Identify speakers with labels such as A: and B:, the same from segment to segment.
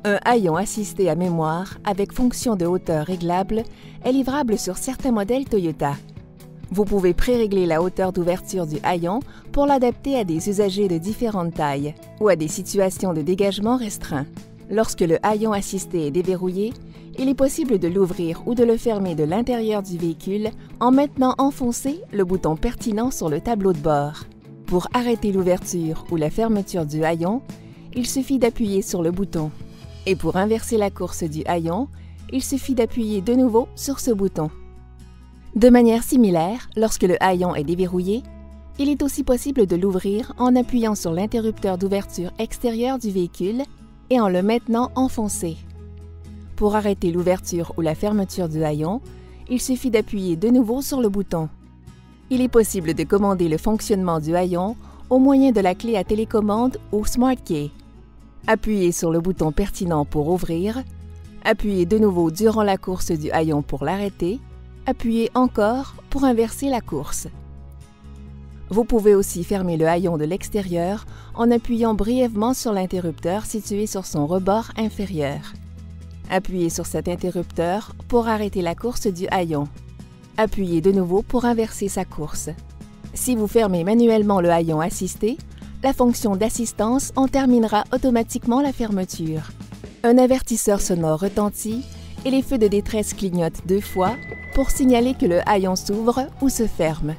A: Un haillon assisté à mémoire avec fonction de hauteur réglable est livrable sur certains modèles Toyota. Vous pouvez pré-régler la hauteur d'ouverture du haillon pour l'adapter à des usagers de différentes tailles ou à des situations de dégagement restreint. Lorsque le haillon assisté est déverrouillé, il est possible de l'ouvrir ou de le fermer de l'intérieur du véhicule en maintenant enfoncé le bouton pertinent sur le tableau de bord. Pour arrêter l'ouverture ou la fermeture du haillon, il suffit d'appuyer sur le bouton. Et pour inverser la course du haillon, il suffit d'appuyer de nouveau sur ce bouton. De manière similaire, lorsque le haillon est déverrouillé, il est aussi possible de l'ouvrir en appuyant sur l'interrupteur d'ouverture extérieure du véhicule et en le maintenant enfoncé. Pour arrêter l'ouverture ou la fermeture du haillon, il suffit d'appuyer de nouveau sur le bouton. Il est possible de commander le fonctionnement du haillon au moyen de la clé à télécommande ou SmartKey. Appuyez sur le bouton pertinent pour ouvrir, appuyez de nouveau durant la course du haillon pour l'arrêter, appuyez encore pour inverser la course. Vous pouvez aussi fermer le haillon de l'extérieur en appuyant brièvement sur l'interrupteur situé sur son rebord inférieur. Appuyez sur cet interrupteur pour arrêter la course du haillon. Appuyez de nouveau pour inverser sa course. Si vous fermez manuellement le haillon assisté, la fonction d'assistance en terminera automatiquement la fermeture. Un avertisseur sonore retentit et les feux de détresse clignotent 2 fois pour signaler que le haillon s'ouvre ou se ferme.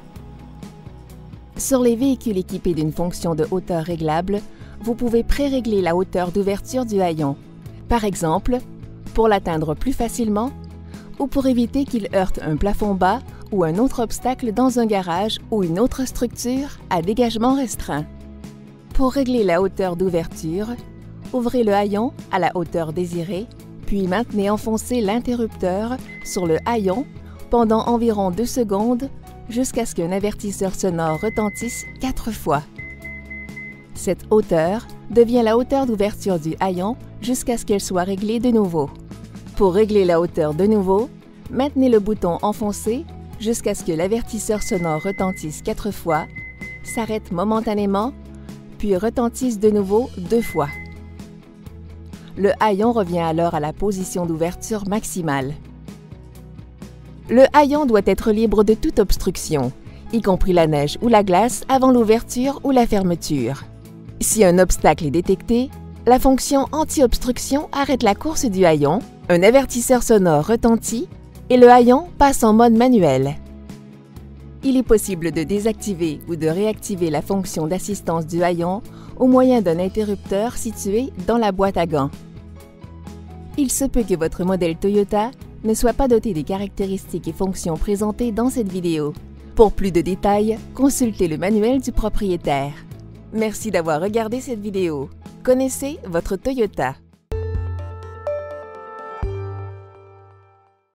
A: Sur les véhicules équipés d'une fonction de hauteur réglable, vous pouvez pré-régler la hauteur d'ouverture du haillon. Par exemple, pour l'atteindre plus facilement ou pour éviter qu'il heurte un plafond bas ou un autre obstacle dans un garage ou une autre structure à dégagement restreint. Pour régler la hauteur d'ouverture, ouvrez le haillon à la hauteur désirée, puis maintenez enfoncé l'interrupteur sur le haillon pendant environ 2 secondes jusqu'à ce qu'un avertisseur sonore retentisse 4 fois. Cette hauteur devient la hauteur d'ouverture du haillon jusqu'à ce qu'elle soit réglée de nouveau. Pour régler la hauteur de nouveau, maintenez le bouton enfoncé jusqu'à ce que l'avertisseur sonore retentisse 4 fois, s'arrête momentanément, puis retentisse de nouveau 2 fois. Le haillon revient alors à la position d'ouverture maximale. Le haillon doit être libre de toute obstruction, y compris la neige ou la glace avant l'ouverture ou la fermeture. Si un obstacle est détecté, la fonction anti-obstruction arrête la course du haillon, un avertisseur sonore retentit et le haillon passe en mode manuel. Il est possible de désactiver ou de réactiver la fonction d'assistance du haillon au moyen d'un interrupteur situé dans la boîte à gants. Il se peut que votre modèle Toyota ne soit pas doté des caractéristiques et fonctions présentées dans cette vidéo. Pour plus de détails, consultez le manuel du propriétaire. Merci d'avoir regardé cette vidéo. Connaissez votre Toyota.